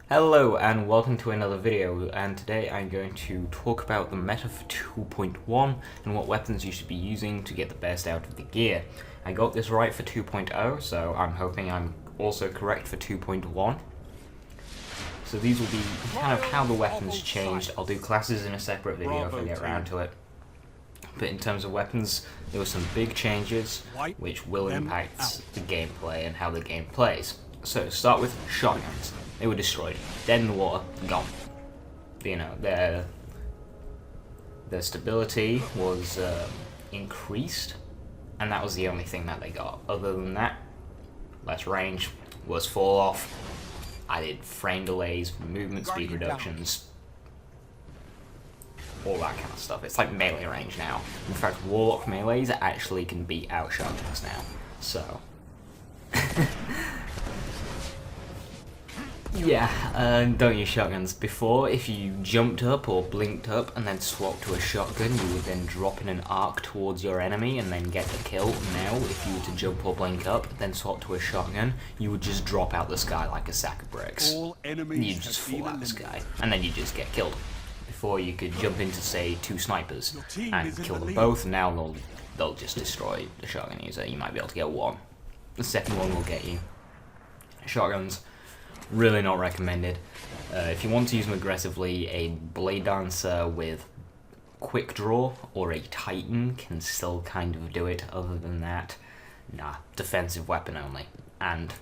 Hello and welcome to another video, and today I'm going to talk about the meta for 2.1 and what weapons you should be using to get the best out of the gear. I got this right for 2.0, so I'm hoping I'm also correct for 2.1. So these will be kind of how the weapons changed. I'll do classes in a separate video if I get around to it. But in terms of weapons, there were some big changes which will impact the gameplay and how the game plays. So to start with, shotguns. They were destroyed, dead in the water, gone. You know, their stability was increased, and that was the only thing that they got. Other than that, less range, worse fall off, added frame delays, movement speed reductions, all that kind of stuff. It's like melee range now. In fact, warlock melees actually can beat out shotguns now. So yeah, don't use shotguns. Before, if you jumped up or blinked up and then swapped to a shotgun, you would then drop in an arc towards your enemy and then get the kill. Now, if you were to jump or blink up, then swap to a shotgun, you would just drop out the sky like a sack of bricks. You'd just fall out the sky, and then you just get killed. Before, you could jump into, say, two snipers and kill them both. Now they'll just destroy the shotgun user. You might be able to get one. The second one will get you. Shotguns, really not recommended. If you want to use them aggressively, a Blade Dancer with quick draw or a Titan can still kind of do it. Other than that, nah, defensive weapon only. And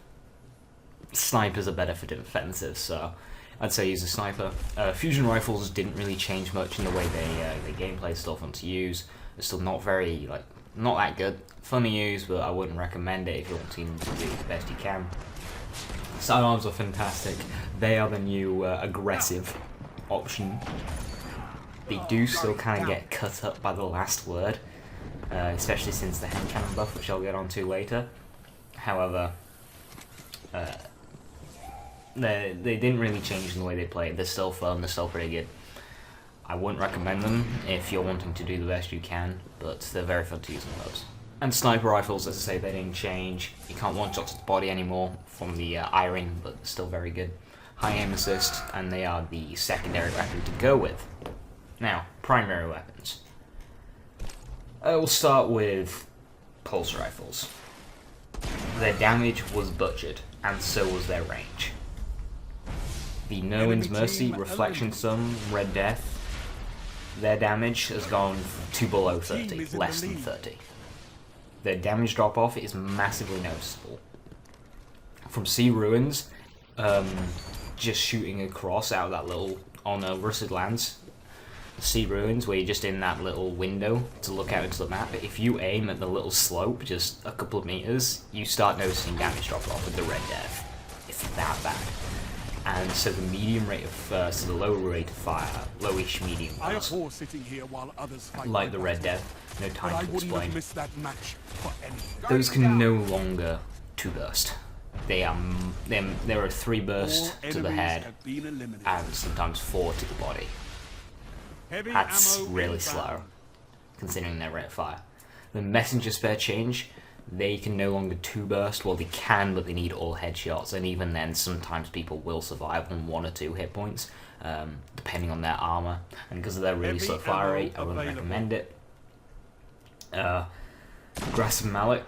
snipers are better for defensive, so I'd say use a sniper. Fusion rifles didn't really change much in the way they gameplay, still fun to use. It's still not very, not that good. Fun to use, but I wouldn't recommend it if you want to do the best you can. Sidearms are fantastic. They are the new aggressive option. They do still kind of get cut up by the last word, especially since the hand cannon buff, which I'll get onto later. However, they didn't really change in the way they play. They're still fun, they're still pretty good. I wouldn't recommend them if you're wanting to do the best you can, but they're very fun to use in those. And sniper rifles, as I say, they didn't change. You can't one-shot to the body anymore from the eye-ring, but still very good. High aim assist, and they are the secondary weapon to go with. Now, primary weapons. We'll start with pulse rifles. Their damage was butchered, and so was their range. The No One's Mercy, Reflection Sun, Red Death, their damage has gone to below 30, less than 30. Their damage drop-off is massively noticeable. From Sea Ruins, just shooting across out of that little, on a rusted lands, Sea Ruins, where you're just in that little window to look out into the map, if you aim at the little slope, just a couple of meters, you start noticing damage drop-off with the Red Death. It's that bad. And so the medium rate of, so the low rate of fire, lowish medium ones, like the Red Death, no time to explain. Those can no longer 2-burst. There are 3 bursts to the head, and sometimes 4 to the body. That's really slow, considering their rate of fire. The Messenger Spare change, they can no longer 2-burst. Well, they can, but they need all headshots, and even then, sometimes people will survive on 1 or 2 hit points, depending on their armor. And because of their really slow fire rate, I wouldn't recommend it. Grasp of Mallet,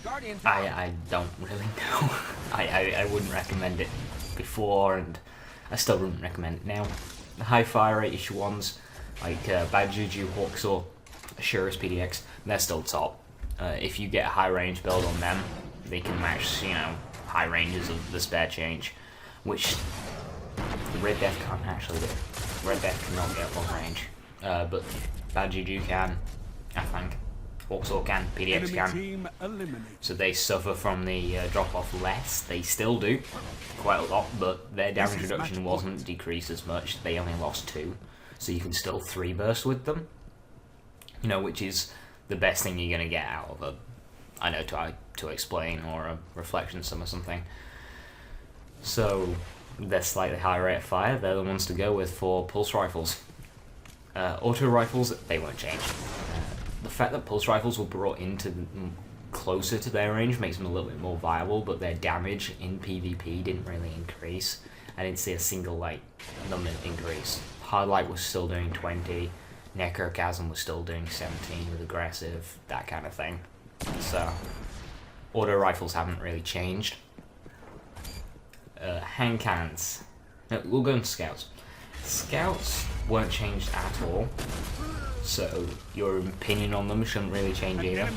I don't really know. I wouldn't recommend it before, and I still wouldn't recommend it now. The high fire rate issue ones, like Bad Juju, Hawksaw, Assurus PDX, they're still top. If you get a high range build on them, they can match, high ranges of the spare change, which the Red Death can't actually do. Red Death cannot get long range, but Bad Juju can, I think. Hawksaw can, PDX can. So they suffer from the drop-off less. They still do, quite a lot, but their damage reduction wasn't decreased as much. They only lost 2, so you can still 3-burst with them, which is the best thing you're going to get out of a, I know, to explain, or a reflection sum or something. So they're slightly higher rate of fire. They're the ones to go with for pulse rifles. Auto rifles, they won't change. The fact that pulse rifles were brought into closer to their range makes them a little bit more viable, but their damage in PvP didn't really increase. I didn't see a single like number increase. Hardlight was still doing 20, Necrochasm was still doing 17 with aggressive, that kind of thing. So auto rifles haven't really changed. Hand cannons. No, we'll go into scouts. Scouts weren't changed at all, so your opinion on them shouldn't really change either.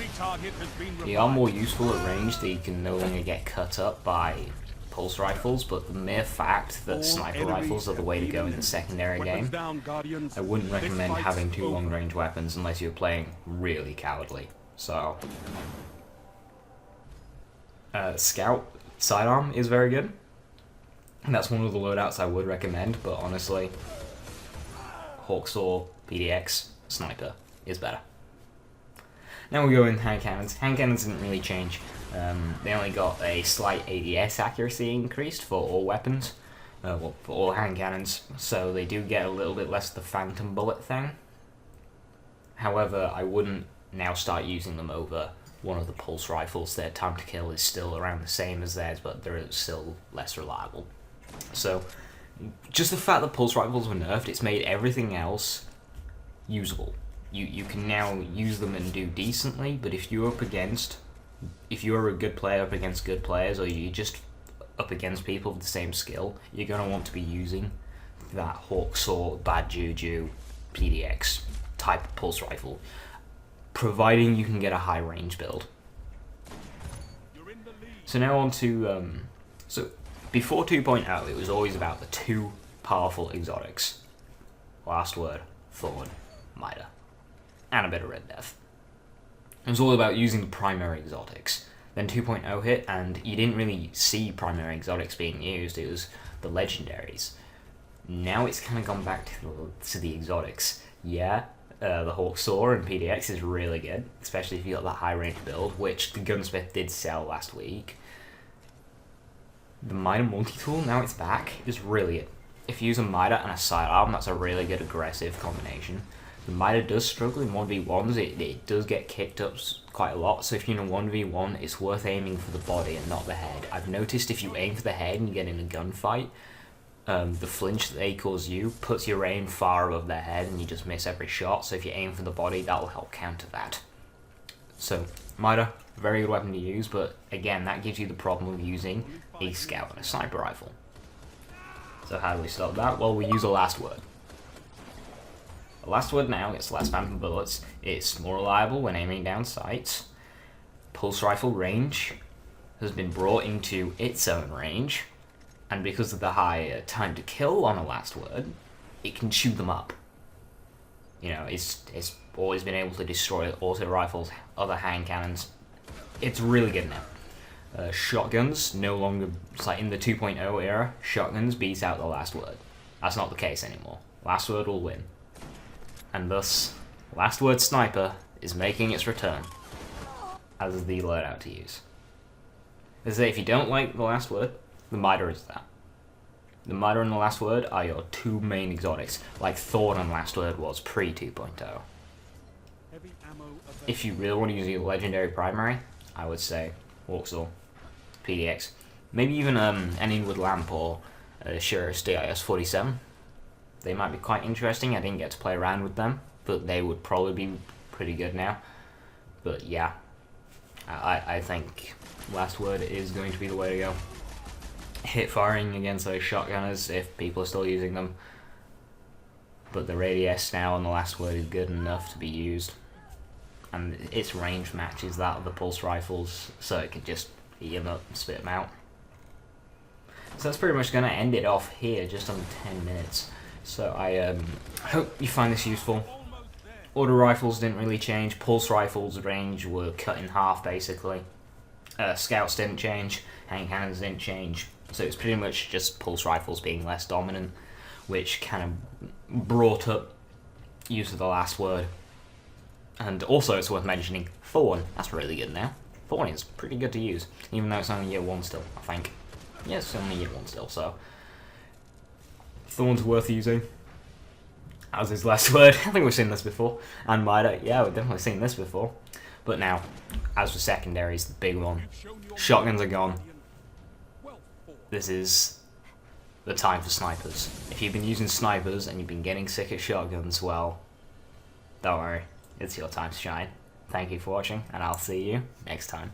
They are more useful at range, that you can no longer get cut up by pulse rifles, but the mere fact that sniper rifles are the way to go in the secondary game, I wouldn't recommend having two long range weapons unless you're playing really cowardly. So, Scout sidearm is very good. And that's one of the loadouts I would recommend, but honestly, Hawksaw, PDX, Sniper is better. Now we go in hand cannons. Hand cannons didn't really change. They only got a slight ADS accuracy increased for all weapons, well, for all hand cannons, so they do get a little bit less of the phantom bullet thing. However, I wouldn't now start using them over one of the pulse rifles. Their time to kill is still around the same as theirs, but they're still less reliable. So, just the fact that pulse rifles were nerfed, it's made everything else usable. You can now use them and do decently, but if you're a good player up against good players, or you're just up against people with the same skill, you're going to want to be using that Hawksaw, Bad Juju, PDX type pulse rifle, providing you can get a high range build. So now on to, so before 2.0, it was always about the two powerful exotics. Last Word, Thorn, Mida, and a bit of Red Death. It was all about using the primary exotics. Then 2.0 hit, and you didn't really see primary exotics being used, it was the legendaries. Now it's kind of gone back to the exotics. Yeah, the Hawksaw and PDX is really good, especially if you got that high range build, which the Gunsmith did sell last week. The Mida multi-tool, now it's back, is really good. If you use a Mida and a sidearm, that's a really good aggressive combination. The Mida does struggle in 1v1s, it does get kicked up quite a lot, so if you're in a 1v1, it's worth aiming for the body and not the head. I've noticed if you aim for the head and you get in a gunfight, the flinch that they cause you puts your aim far above their head and you just miss every shot, so if you aim for the body, that will help counter that. So, Mida, very good weapon to use, but again, that gives you the problem of using a scout and a sniper rifle. So how do we stop that? Well, we use a Last Word. The Last Word now gets less phantom bullets, it's more reliable when aiming down sights. Pulse rifle range has been brought into its own range, and because of the high time to kill on a Last Word, it can chew them up. You know, it's always been able to destroy auto rifles, other hand cannons. It's really good now. Shotguns, no longer, it's like in the 2.0 era, shotguns beats out the Last Word. That's not the case anymore. Last Word will win. And thus, Last Word Sniper is making its return as the loadout to use. As I say, if you don't like the Last Word, the Mida is that. The Mida and the Last Word are your two main exotics, like Thorn and Last Word was pre 2.0. If you really want to use your legendary primary, I would say Hawksaw, PDX, maybe even an Inward Lamp or Sheriff's DIS-47. They might be quite interesting. I didn't get to play around with them, but they would probably be pretty good now. But yeah, I think Last Word is going to be the way to go. Hit firing against those shotgunners if people are still using them, but the radius now on the Last Word is good enough to be used, and its range matches that of the pulse rifles, so it can just eat them up and spit them out. So that's pretty much going to end it off here, just under 10 minutes. So I hope you find this useful. Auto rifles didn't really change, pulse rifles range were cut in half basically. Scouts didn't change, hand cannons didn't change, so it's pretty much just pulse rifles being less dominant, which kind of brought up use of the Last Word. And also it's worth mentioning, Thorn, that's really good now. Thorn is pretty good to use, even though it's only year 1 still, I think. Yeah, it's only year 1 still, so Thorn's worth using, as is Last Word. I think we've seen this before. And Mida, yeah, we've definitely seen this before. But now, as for secondaries, the big one. Shotguns are gone. This is the time for snipers. If you've been using snipers and you've been getting sick at shotguns, well, don't worry, it's your time to shine. Thank you for watching, and I'll see you next time.